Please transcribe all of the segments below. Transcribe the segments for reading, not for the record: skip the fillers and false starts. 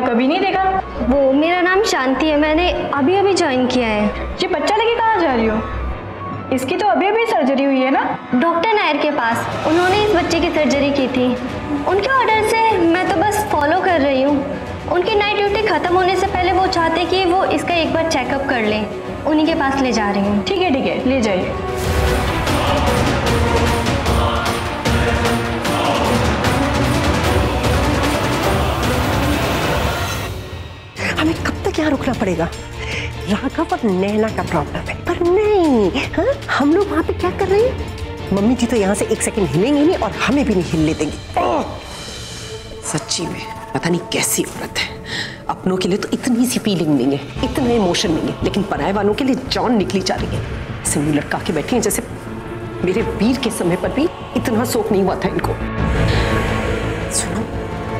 यहाँ कभी नहीं देखा। वो मेरा नाम शांति है, मैंने अभी अभी ज्वाइन किया है। ये बच्चा लेके कहाँ जा रही हो? इसकी तो अभी अभी सर्जरी हुई है ना? डॉक्टर नायर के पास, उन्होंने इस बच्चे की सर्जरी की थी। उनके ऑर्डर से मैं तो बस फॉलो कर रही हूँ। उनकी नाइट ड्यूटी खत्म होने से पहले वो चाहते कि वो इसका एक बार चेकअप कर लें, उन्हीं के पास ले जा रही हूँ। ठीक है, ले जाइए। हमें कब तक यहाँ रुकना पड़ेगा? राघव और नैना का प्रॉब्लम है, पर नहीं, हाँ हम लोग वहाँ पे क्या कर रहे हैं? मम्मी जी तो यहाँ से एक सेकंड हिलेंगे नहीं और हमें भी नहीं हिलने देंगे। सच्ची में पता नहीं कैसी औरत है। अपनों के लिए तो इतनी सी फीलिंग नहीं है, इतना इमोशन नहीं है, लेकिन पराये वालों के लिए जान निकली जा रही है। ऐसे मुंह लटका के बैठी हैं जैसे मेरे वीर के समय पर भी इतना शौक नहीं हुआ था इनको। सुनो,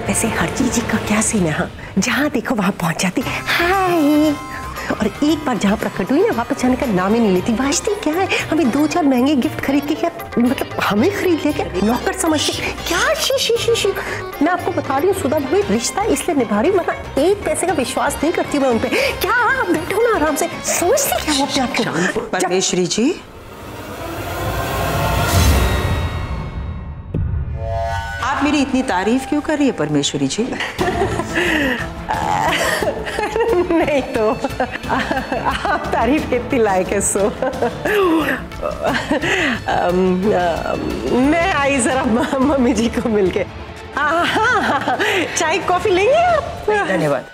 वैसे हरजी जी का क्या सीन है? हाँ, जहाँ देखो वहाँ पहुँच जाती हाय, और एक बार जहाँ प्रकट हुई ना वापस जाने का नाम ही नहीं लेती। वास्ते क्या है, हमें 2-4 महंगे गिफ्ट खरीद के क्या मतलब हमें खरीद ले क्या? नौकर समझ के क्या? शी मैं आपको बता रही हूँ सुधा भाभी, रिश्ता इसलिए निभा रही हूँ, मतलब एक पैसे का विश्वास नहीं करती मैं उन पे। क्या आप बैठो ना आराम से, समझती क्या वो अपने आप को? परमेश्वरी जी, आप मेरी इतनी तारीफ क्यों कर रही है परमेश्वरी जी? नहीं तो आप तारीफ इतनी लायक है सो मैं आई जरा मम्मी जी को मिलके। हाँ, चाय कॉफी लेंगे आप? धन्यवाद।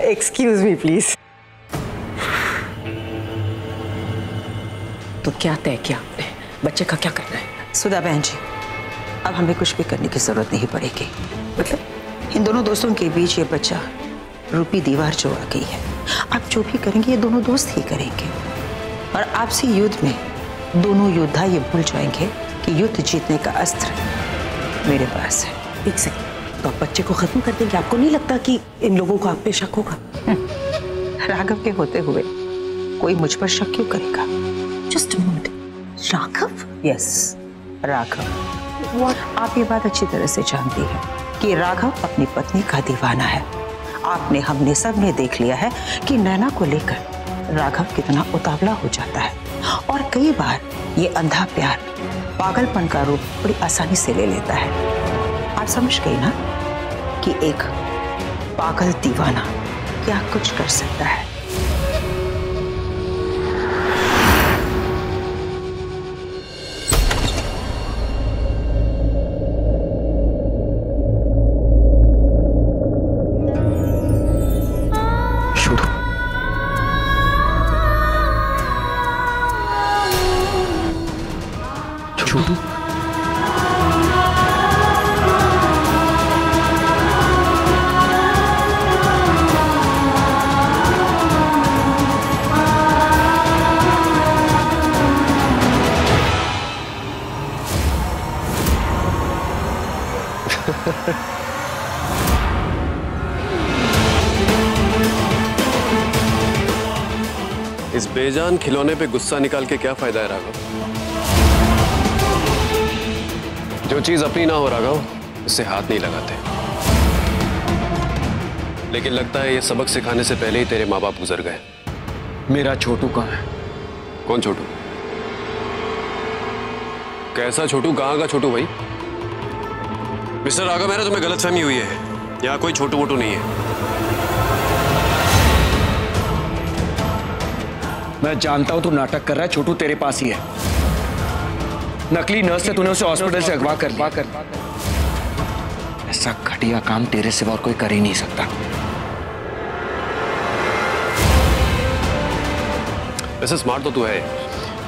Excuse me please. तो क्या तय किया आपने? बच्चे का क्या करना है? सुधा बहन जी, अब हमें कुछ भी करने की जरूरत नहीं पड़ेगी। मतलब इन दोनों दोस्तों के बीच ये बच्चा रूपी दीवार जो आ गई है। आप जो भी करेंगे ये दोनों दोस्त ही करेंगे, और आपसी युद्ध में दोनों योद्धा ये भूल जाएंगे कि युद्ध जीतने का अस्त्र मेरे पास है। एक सेकंड, तो आप बच्चे को खत्म कर देंगे? आपको नहीं लगता कि इन लोगों को आप पे शक होगा? राघव के होते हुए कोई मुझ पर शक क्यों करेगा? Just minute, Raghav? Yes, Raghav. आप ये बात अच्छी तरह से जानती हैं कि राघव अपनी पत्नी का दीवाना है। हमने सबने देख लिया है कि नैना को लेकर राघव कितना उतावला हो जाता है, और कई बार ये अंधा प्यार पागलपन का रूप बड़ी आसानी से ले लेता है। आप समझ गई ना कि एक पागल दीवाना क्या कुछ कर सकता है। इस बेजान खिलौने पे गुस्सा निकाल के क्या फायदा है राघव? जो चीज अपनी ना हो राघव, उससे हाथ नहीं लगाते। लेकिन लगता है ये सबक सिखाने से पहले ही तेरे माँ बाप गुजर गए। मेरा छोटू कहाँ है? कौन छोटू? कैसा छोटू? कहाँ का छोटू भाई? मिस्टर राघव, मेरा तुम्हें गलतफहमी हुई है। यहाँ कोई छोटू वोटू नहीं है। मैं जानता हूं तू नाटक कर रहा है। छोटू तेरे पास ही है। नकली नर्स से तूने उसे हॉस्पिटल से अगवा कर ऐसा घटिया काम तेरे सिवा और कोई कर ही नहीं सकता। वैसे स्मार्ट तो तू है,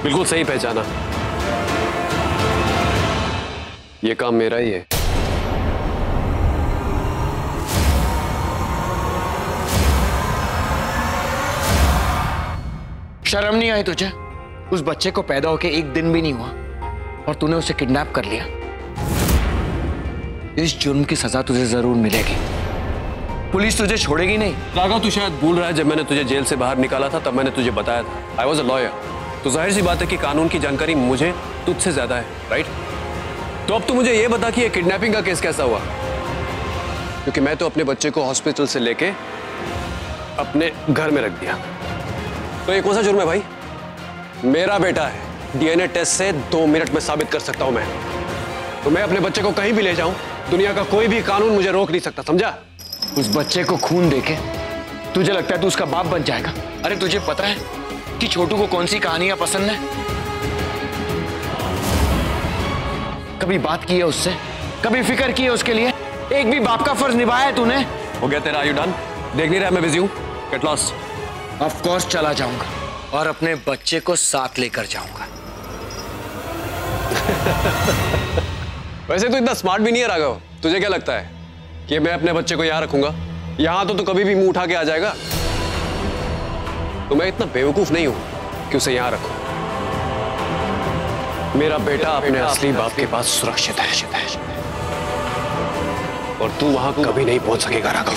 बिल्कुल सही पहचाना। ये काम मेरा ही है। शर्म नहीं आई तुझे? उस बच्चे को पैदा होके एक दिन भी नहीं हुआ और तूने उसे किडनैप कर लिया। इस जुर्म की सजा तुझे जरूर मिलेगी। पुलिस तुझे छोड़ेगी नहीं। राघव, तू शायद भूल रहा है, जब मैंने तुझे जेल से बाहर निकाला था तब मैंने तुझे बताया था आई वॉज अ लॉयर। तो जाहिर सी बात है कि कानून की जानकारी मुझे तुझसे ज्यादा है, राइट? तो अब तू मुझे ये बता कि ये किडनैपिंग का केस कैसा हुआ? क्योंकि मैं तो अपने बच्चे को हॉस्पिटल से लेके अपने घर में रख दिया। तो ये कौन सा जुर्म है भाई? मेरा बेटा है, डीएनए टेस्ट से 2 मिनट में साबित कर सकता हूं मैं। तो मैं अपने बच्चे को कहीं भी ले जाऊं, दुनिया का कोई भी कानून मुझे रोक नहीं सकता, समझा? उस बच्चे को खून देके तुझे लगता है तू उसका बाप बन जाएगा? अरे तुझे पता है कि छोटू को कौन सी कहानियां पसंद है? कभी बात की है उससे? कभी फिक्र की है उसके लिए? एक भी बाप का फर्ज निभाया है तूने? हो गया तेरा, आर यू डन? देख नहीं रहा मैं बिजी हूं, गेट लॉस्ट। ऑफ कोर्स चला जाऊंगा और अपने बच्चे को साथ लेकर जाऊंगा। वैसे तो इतना स्मार्ट भी नहीं है राघव। तुझे क्या लगता है कि मैं अपने बच्चे को यहां रखूंगा? यहां तो तू कभी भी मुंह उठा के आ जाएगा। तो मैं इतना बेवकूफ नहीं हूं कि उसे यहां रखूं। मेरा बेटा अपने असली बाप के पास सुरक्षित है और तू वहां कभी नहीं पहुंच सकेगा राघव।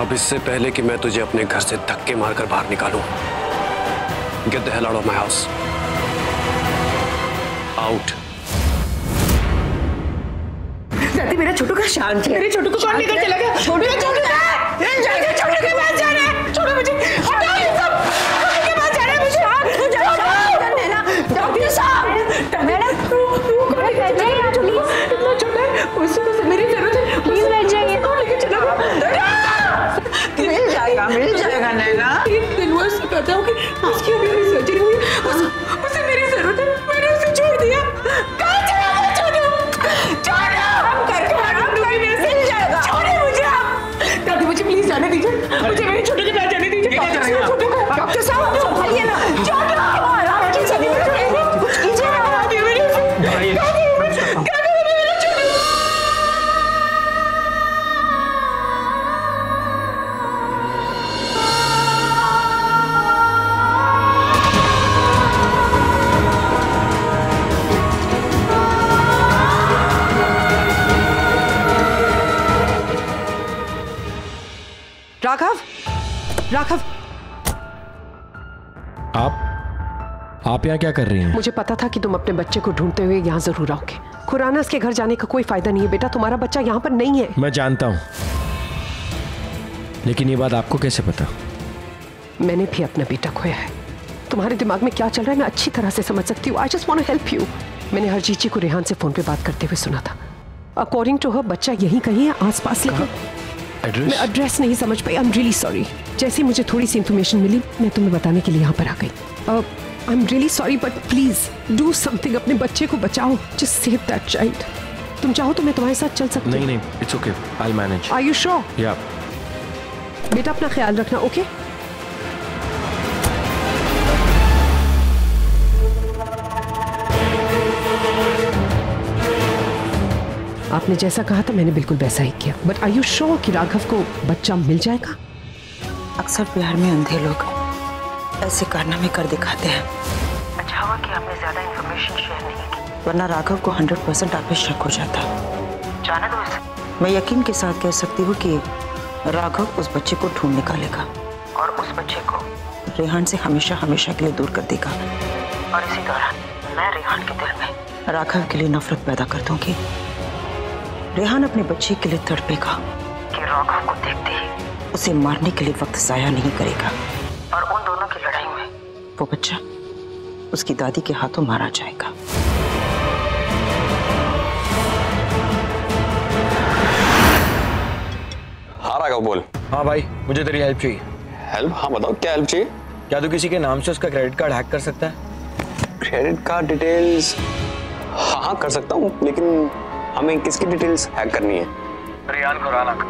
अब इससे पहले कि मैं तुझे अपने घर से धक्के मारकर बाहर निकालूं, get the hell out of my house. Out. दादी मेरा छोटू का शांत है। मेरे छोटू को कौन लेकर चला गया? छोटू के पास जाना है। छोटू मुझे हटाओ ये सब। छोटू के पास जाना है मुझे। डॉक्टर साहब, मैडम कौन लेकर जाएगा? इतना छोटा है, उसको मेरी जरूरत है। प्लीज बैठ जाइए। कौन लेकर चला गया? मिल जाएगा नैना। एक दिन वो उससे कहता हूँ कि उसकी अभी सर्जरी हुई, उसे मेरी जरूरत है। मैंने उसे छोड़ दिया। कहाँ चला गया छोटू? छोड़ो, हम करके मिल जाएगा। छोड़े मुझे आप। दादी मुझे प्लीज जाने दीजिए। मुझे मेरे छोटू के पास जाने दीजिए। डॉक्टर साहब संभालिए ना। छोटू आराम कीजिए, कुछ कीजिए ना। राघव, आप यहाँ क्या कर रही हैं? मुझे पता था कि तुम अपने बच्चे को ढूंढते हुए यहाँ जरूर आओगे। खुराना के घर जाने का कोई फायदा नहीं है बेटा, तुम्हारा बच्चा यहाँ पर नहीं है। मैं जानता हूँ, लेकिन ये बात आपको कैसे पता? मैंने भी अपना बेटा खोया है। तुम्हारे दिमाग में क्या चल रहा है मैं अच्छी तरह से समझ सकती हूँ। I just want to help you. मैंने हरजीत जी को रेहान से फोन पे बात करते हुए सुना था। अकॉर्डिंग टू हर बच्चा यहीं कहीं है आसपास, लेकिन मैं एड्रेस नहीं समझ पाई। I am really sorry. जैसे मुझे थोड़ी सी इंफॉर्मेशन मिली मैं तुम्हें बताने के लिए यहाँ पर आ गई। आई am really sorry but please do something. अपने बच्चे को बचाओ। Just save that child. तुम चाहो तो मैं तुम्हारे साथ चल सकती हूँ। नहीं, it's okay, I will manage. Are you sure? Yeah. बेटा अपना ख्याल रखना, ओके? आपने जैसा कहा था मैंने बिल्कुल वैसा ही किया। बट आर यू श्योर कि राघव को बच्चा मिल जाएगा? अक्सर प्यार में अंधे लोग ऐसे कारनामे कर दिखाते हैं। अच्छा हुआ कि आपने ज्यादा इंफॉर्मेशन शेयर नहीं की, वरना राघव को 100% आप पे शक हो जाता। जाने दो इसे। मैं यकीन के साथ कह सकती हूँ कि राघव उस बच्चे को ढूंढ निकालेगा और उस बच्चे को रेहान से हमेशा हमेशा के लिए दूर कर देगा। और इसी दौरान मैं रेहान के दिल में राघव के लिए नफरत पैदा कर दूंगी। रेहान अपने बच्चे के लिए तड़पेगा कि राघव को देखते ही उसे मारने के लिए वक्त जाया नहीं करेगा। और उन दोनों की लड़ाई में वो बच्चा उसकी दादी के हाथों मारा जाएगा। हाँ राघव बोल। हाँ भाई, मुझे तेरी हेल्प चाहिए। हेल्प? हाँ बताओ क्या हेल्प चाहिए। क्या तू किसी के नाम से उसका क्रेडिट कार्ड हैक कर सकता है? Credit card details? हाँ कर सकता हूँ, लेकिन हमें किसकी डिटेल्स हैक करनी है? रेहान खुराना का।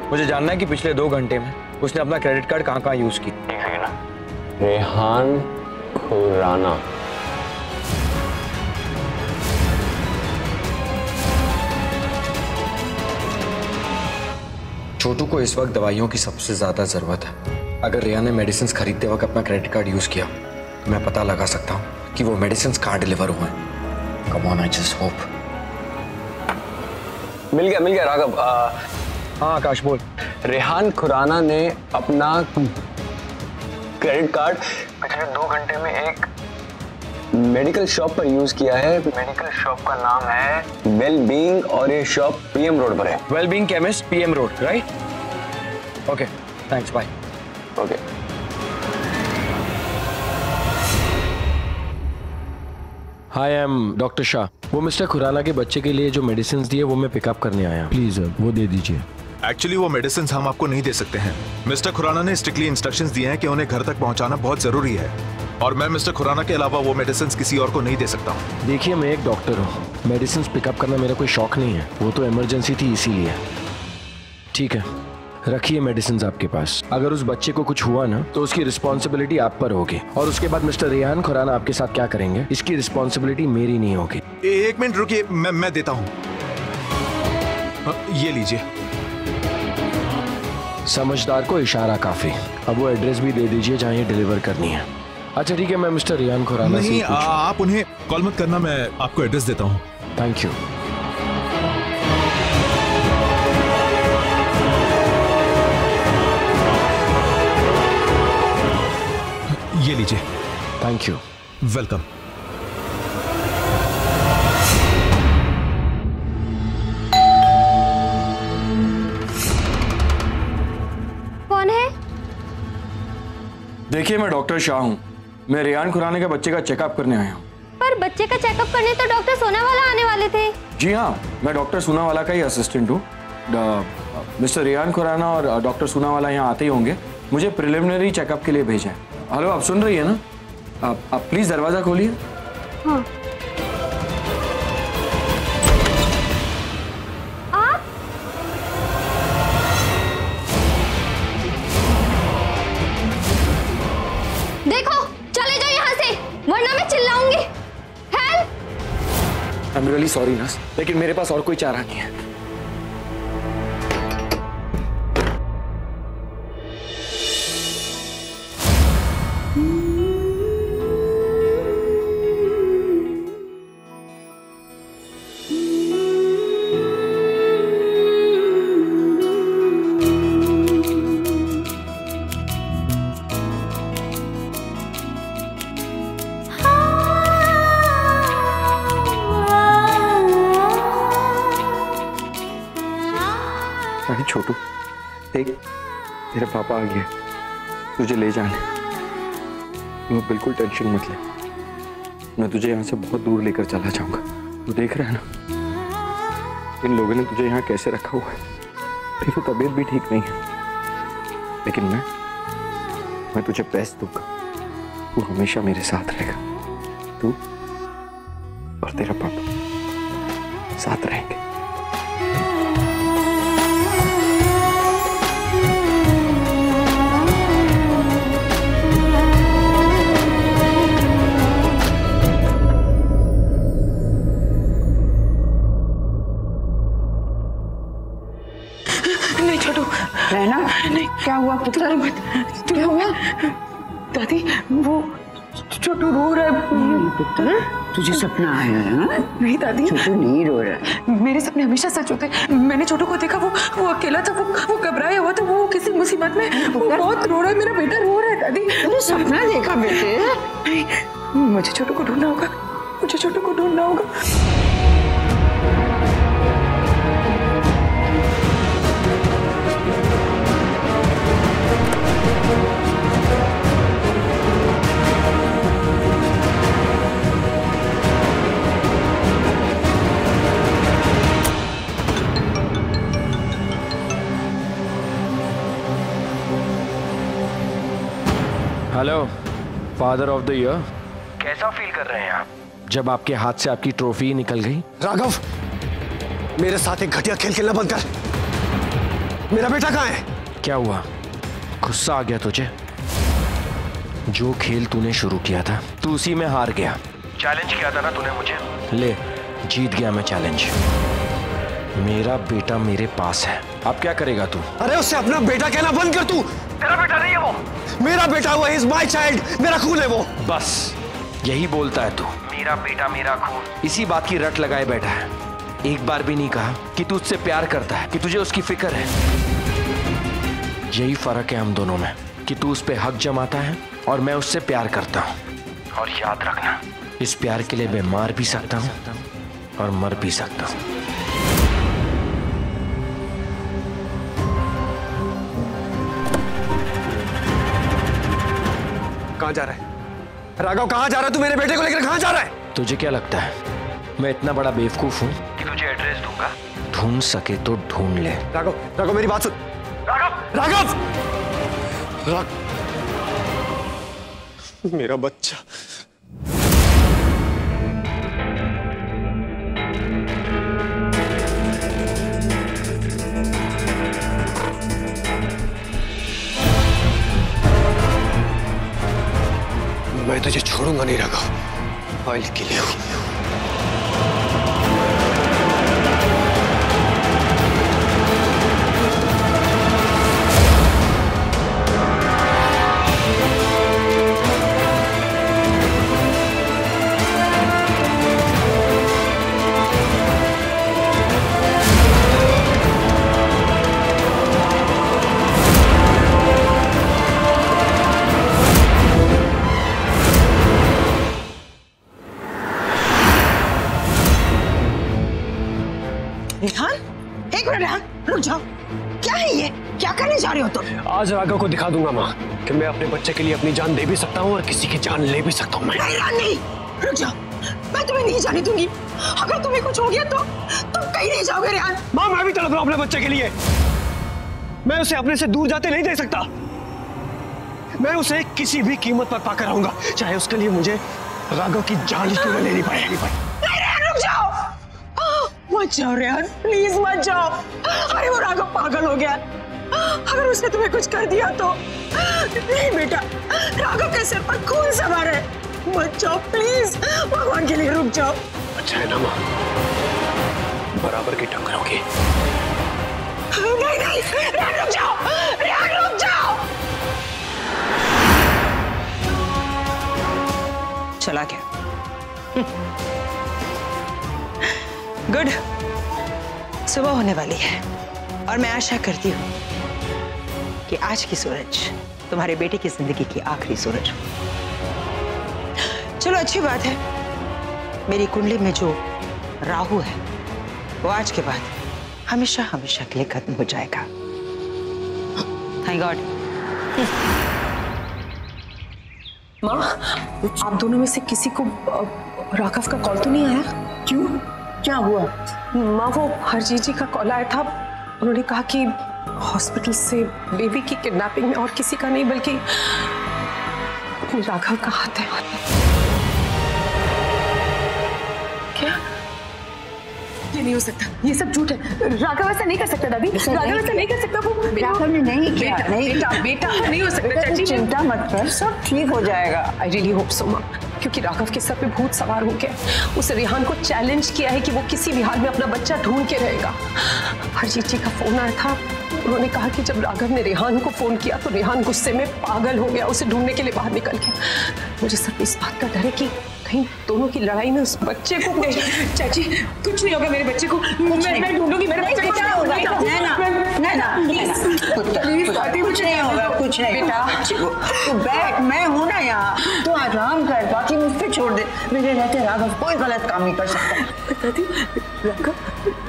मुझे जानना है कि पिछले 2 घंटे में उसने अपना क्रेडिट कार्ड कहाँ यूज की। एक सेकंड ना। रेहान खुराना। छोटू को इस वक्त दवाइयों की सबसे ज्यादा जरूरत है। अगर रेहान ने मेडिसिन खरीदते वक्त अपना क्रेडिट कार्ड यूज किया तो मैं पता लगा सकता हूँ कि वो मेडिसिन कहाँ डिलीवर हुए। Come on, I just hope. मिल गया राघव। हाँ आकाश बोल। रेहान खुराना ने अपना क्रेडिट कार्ड पिछले 2 घंटे में एक मेडिकल शॉप पर यूज किया है। मेडिकल शॉप का नाम है वेल बीइंग और ये शॉप पीएम रोड पर है। Well being chemist, PM road, right? Okay, thanks, bye. Okay. Hi, I am doctor Shah. वो मिस्टर खुराना के बच्चे के लिए जो मेडिसिन दिए वो मैं पिकअप करने आया। प्लीज वो दे दीजिए। एक्चुअली वो मेडिसिन हम आपको नहीं दे सकते हैं। मिस्टर खुराना ने स्ट्रिक्टली इंस्ट्रक्शंस दिए हैं कि उन्हें घर तक पहुंचाना बहुत जरूरी है, और मैं मिस्टर खुराना के अलावा वो मेडिसिन किसी और को नहीं दे सकता हूँ। देखिए, मैं एक डॉक्टर हूँ, मेडिसिन पिकअप करना मेरा कोई शौक नहीं है, वो तो इमरजेंसी थी इसीलिए। ठीक है, रखिए मेडिसिन आपके पास। अगर उस बच्चे को कुछ हुआ ना तो उसकी रिस्पॉन्सिबिलिटी आप पर होगी, और उसके बाद मिस्टर रेहान खुराना आपके साथ क्या करेंगे इसकी रिस्पॉन्सिबिलिटी मेरी नहीं होगी। एक मिनट रुकिए, मैं देता हूँ। ये लीजिए। समझदार को इशारा काफी। अब वो एड्रेस भी दे दीजिए जहाँ ये डिलीवर करनी है। अच्छा ठीक है, मैं मिस्टर रेहान खुराना से नहीं, आप उन्हें कॉल मत करना, मैं आपको एड्रेस देता हूँ। Thank you. ये लीजिए। Thank you. वेलकम। कौन है? देखिए, मैं डॉक्टर शाह हूँ। मैं रेहान खुराना के बच्चे का चेकअप करने आया हूँ। पर बच्चे का चेकअप करने तो डॉक्टर सोनावाला आने वाले थे। जी हाँ, मैं डॉक्टर सोनावाला का ही असिस्टेंट हूँ। मिस्टर रेहान खुराना और डॉक्टर सोनावाला यहाँ आते ही होंगे। मुझे प्रिलिमिनरी चेकअप के लिए भेजा है। हेलो, आप सुन रही है ना? आप प्लीज दरवाजा खोलिए। हाँ। आप? देखो, चले जाओ यहाँ से, वरना मैं चिल्लाऊंगी। Help! I am really sorry nurse, लेकिन मेरे पास और कोई चारा नहीं है। छोटू, देख, तेरा पापा आ गया, तुझे ले जाने। तू बिल्कुल टेंशन मत ले, मैं तुझे यहाँ से बहुत दूर लेकर चला जाऊंगा। तू देख रहा है ना, इन लोगों ने तुझे यहाँ कैसे रखा हुआ है। तेरी तबीयत भी ठीक नहीं है, लेकिन मैं तुझे बेस्ट दूंगा। तू हमेशा मेरे साथ रहेगा। तू और तेरा पापा साथ रहेंगे। रहना, नहीं, क्या हुआ पुत्र? क्या हुआ दादी? वो छोटू रो रहा है। पुत्र, तुझे सपना आया है? नहीं दादी, छोटू नहीं रो रहा है। मेरे सपने हमेशा सच होते। मैंने छोटू को देखा, वो अकेला था, वो घबराया हुआ था, वो किसी मुसीबत में, वो बहुत रो रहा है। मेरा बेटा रो रहा है दादी। तूने सपना देखा बेटे? नहीं, मुझे छोटू को ढूंढना होगा, मुझे छोटू को ढूंढना होगा। Hello, father of the year, कैसा फील कर रहे हैं आप जब आपके हाथ से आपकी ट्रॉफी निकल गई? राघव, मेरे साथ एक घटिया खेल खेलना बंद कर। मेरा बेटा कहाँ है? क्या हुआ, गुस्सा आ गया तुझे? जो खेल तूने शुरू किया था तू उसी में हार गया। चैलेंज किया था ना तूने मुझे, ले जीत गया मैं चैलेंज। मेरा बेटा मेरे पास है, अब क्या करेगा तू? अरे उससे अपना बेटा कहना बंद कर। तू तेरा बेटा नहीं है वो, मेरा बेटा हुआ, इज माय चाइल्ड, मेरा खून है वो। बस यही बोलता है तू, मेरा बेटा मेरा खून। इसी बात की रट लगाए बैठा है। एक बार भी नहीं कहा कि तू उससे प्यार करता है, कि तुझे उसकी फिक्र है। यही फर्क है हम दोनों में कि तू उस पे हक जमाता है और मैं उससे प्यार करता हूँ। और याद रखना, इस प्यार के लिए मैं मार भी सकता हूँ और मर भी सकता हूँ। कहाँ जा रहा है राघव? कहाँ जा रहा है तू? मेरे बेटे को लेकर कहाँ जा रहा है? तुझे क्या लगता है मैं इतना बड़ा बेवकूफ हूँ कि तुझे एड्रेस दूंगा? ढूंढ सके तो ढूंढ ले। राघव, राघव मेरी बात सुन। राघव, राघव, मेरा बच्चा। मैं तुझे छोड़ूंगा नहीं Raghav. I'll kill you. Rehan, एक मिनट रेहान, रुक जाओ। क्या है ये? क्या करने जा रहे हो तुम? आज राघव को दिखा दूंगा माँ कि मैं अपने बच्चे के लिए अपनी जान दे भी सकता हूँ और किसी की जान ले भी सकता हूँ। मैं नहीं, रुक जाओ। मैं तुम्हें नहीं जाने दूंगी। अगर तुम्हें कुछ हो गया तो तुम कहीं नहीं जाओगे रेहान। माँ, मैं भी तड़प रहा हूँ अपने बच्चे के लिए। मैं उसे अपने से दूर जाते नहीं दे सकता। मैं उसे किसी भी कीमत पर पाकर रहूंगा, चाहे उसके लिए मुझे राघव की जान क्यों न लेनी पड़े। रुक जाओ, मत जाओ रेहान, प्लीज मत जाओ। अरे वो राघव पागल हो गया, अगर उसने तुम्हें कुछ कर दिया तो। नहीं बेटा, राघव के सिर पर खून सवार है, मत जाओ प्लीज, भगवान के लिए रुक जाओ। अच्छा है ना माँ, बराबर की टक्कर होगी। नहीं नहीं, रेहान रुक जाओ, रेहान रुक जाओ। चला गया। गुड, सुबह होने वाली है और मैं आशा करती हूँ कि आज की सूरज तुम्हारे बेटे की जिंदगी की आखिरी सूरज हो। चलो अच्छी बात है, मेरी कुंडली में जो राहु है वो आज के बाद हमेशा हमेशा के लिए खत्म हो जाएगा। Thank God. माँ, आप दोनों में से किसी को राघव का कॉल तो नहीं आया? क्यों, क्या हुआ? माँ, वो हरजीत जी का कॉल आया था। उन्होंने कहा कि हॉस्पिटल से बेबी की किडनैपिंग में और किसी का नहीं बल्कि राघव का हाथ है। क्या? ये नहीं हो सकता, ये सब झूठ है। राघव ऐसा नहीं कर सकता दादी, राघव ऐसा नहीं कर सकता। वो राघव ने नहीं किया। बेटा नहीं हो सकता चाची। चिंता मत कर, सब ठीक हो जाएगा। आई रियली होप सो माँ, क्योंकि राघव के सर पे भूत सवार हो गया। उस रेहान को चैलेंज किया है कि वो किसी भी हाल में अपना बच्चा ढूंढ के रहेगा। हरजीत जी का फोन आया था, उन्होंने कहा कि जब राघव ने रेहान को फोन किया तो रेहान गुस्से में पागल हो गया, उसे ढूंढने के लिए बाहर निकल गया। मुझे सिर्फ इस बात का डर है कि कहीं दोनों की लड़ाई में उस बच्चे को। चाची, कुछ नहीं होगा मेरे बच्चे को, मैं ढूंढूंगी मेरे बच्चे को। क्या होगा? प्लीज दादी, कुछ नहीं होगा, कुछ नहीं। बेटा तू बैठ, मैं हूँ ना यहाँ, तू आराम कर, बाकी मुझ पे छोड़ दे। मेरे रहते राघव कोई गलत काम नहीं कर सकता। दादी,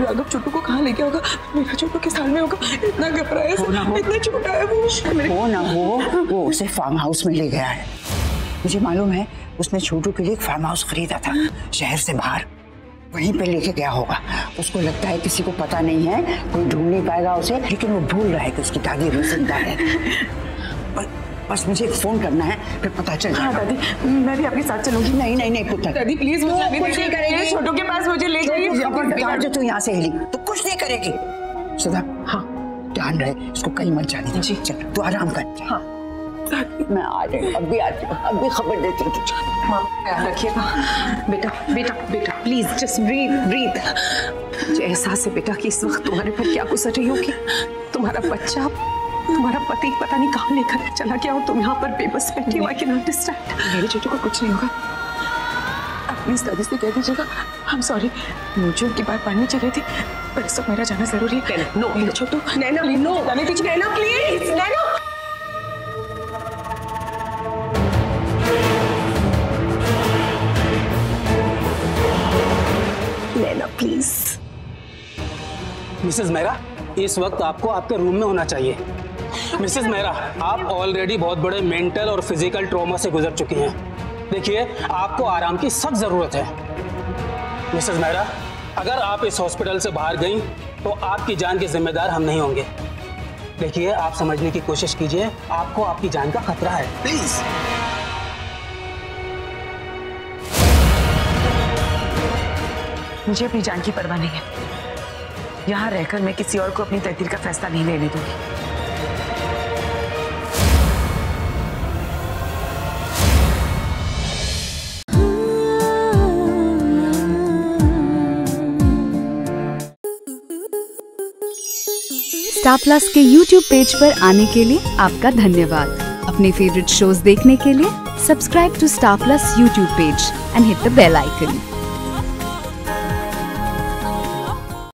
राघव छोटू को कहाँ लेके होगा? मेरा छोटू किस हाल में होगा? इतना घबराया, इतना छोटा है वो ना हो, वो उसे फार्म हाउस में ले गया है। मुझे मालूम है, उसने छोटू के लिए एक फार्म हाउस खरीदा था शहर से बाहर, वहीं पे लेके गया होगा। उसको लगता है किसी को पता नहीं है, कोई ढूंढ नहीं पाएगा उसे, लेकिन वो भूल रहा है कि उसकी दादी भी जिंदा है। बस मुझे फोन करना है, फिर पता चल जाएगा। हाँ दादी, मैं भी आपके साथ चलूंगी। नहीं पुत्र, दादी प्लीज मुझे कुछ नहीं करेगी। छोटू के पास मुझे ले जाइए। जो तू यहाँ से हिली तो कुछ नहीं करेगी। सुधा, हाँ ध्यान रहे, इसको कहीं मत जाने दे। चल तू आराम कर। हाँ मैं आ रही हूँ, अभी आती हूँ, अभी खबर देती हूँ तुझे। माँ ख्याल रखिएगा। बेटा बेटा बेटा प्लीज जस्ट ब्रीथ। मुझे एहसास है बेटा कि इस वक्त तुम्हारे पर क्या गुजर रही होगी। तुम्हारा बच्चा, तुम्हारा पति पता नहीं कहाँ लेकर चला गया और तुम यहाँ पर बेबस बैठी हुआ। I can understand. मेरे छोटू को कुछ नहीं होगा। प्लीज दादी से कह दीजिएगा आई एम सॉरी, मुझे उनकी बात माननी चाहिए थी, पर इस वक्त मेरा जाना जरूरी है। No Chhotu, Naina no, Naina please, Naina Mrs Mehra, इस वक्त आपको आपके रूम में होना चाहिए। मिसेस मेहरा, आप ऑलरेडी बहुत बड़े मेंटल और फिजिकल ट्रॉमा से गुजर चुकी हैं। देखिए, आपको आराम की सख्त ज़रूरत है। मिसेस मेहरा, अगर आप इस हॉस्पिटल से बाहर गई तो आपकी जान के जिम्मेदार हम नहीं होंगे। देखिए, आप समझने की कोशिश कीजिए, आपको आपकी जान का खतरा है, प्लीज। मुझे अपनी जान की परवाह नहीं है। यहाँ रहकर मैं किसी और को अपनी तकदीर का फैसला नहीं लेने दूंगी। स्टार प्लस के YouTube पेज पर आने के लिए आपका धन्यवाद। अपने फेवरेट शोज देखने के लिए subscribe to Star Plus YouTube page and hit the bell icon.